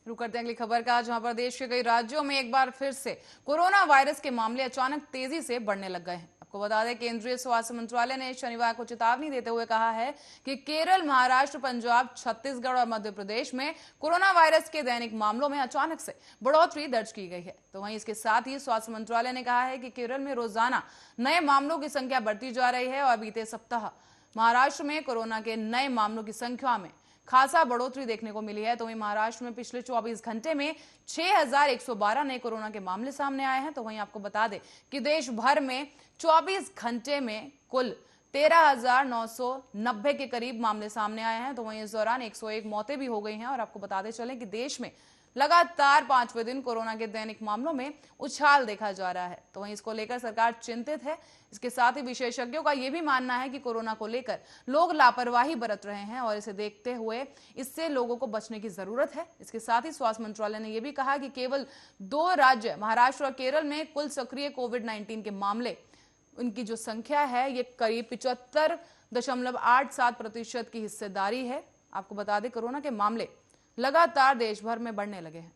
रुक करते हैं अगली खबर का, जहां पर देश के कई राज्यों में एक बार फिर से कोरोना वायरस के मामले अचानक तेजी से बढ़ने लग गए हैं। आपको बता दें, केंद्रीय स्वास्थ्य मंत्रालय ने शनिवार को चेतावनी देते हुए कहा है कि केरल, महाराष्ट्र, पंजाब, छत्तीसगढ़ और मध्य प्रदेश में कोरोना वायरस के दैनिक मामलों में अचानक से बढ़ोतरी दर्ज की गई है। तो वहीं इसके साथ ही स्वास्थ्य मंत्रालय ने कहा है कि केरल में रोजाना नए मामलों की संख्या बढ़ती जा रही है और बीते सप्ताह महाराष्ट्र में कोरोना के नए मामलों की संख्या में खासा बढ़ोतरी देखने को मिली है। तो वहीं महाराष्ट्र में पिछले 24 घंटे में 6112 नए कोरोना के मामले सामने आए हैं। तो वहीं आपको बता दें कि देश भर में 24 घंटे में कुल 13,990 के करीब मामले सामने आए हैं। तो वहीं इस दौरान 101 मौतें भी हो गई हैं। और आपको बताते चलें कि देश में लगातार 5वें दिन कोरोना के दैनिक मामलों में उछाल देखा जा रहा है। तो वहीं इसको लेकर सरकार चिंतित है। इसके साथ ही विशेषज्ञों का यह भी मानना है कि कोरोना को लेकर लोग लापरवाही बरत रहे हैं और इसे देखते हुए इससे लोगों को बचने की जरूरत है। इसके साथ ही स्वास्थ्य मंत्रालय ने यह भी कहा कि केवल 2 राज्य महाराष्ट्र और केरल में कुल सक्रिय कोविड-19 के मामले, उनकी जो संख्या है ये करीब 75.87% की हिस्सेदारी है। आपको बता दें, कोरोना के मामले लगातार देश भर में बढ़ने लगे हैं।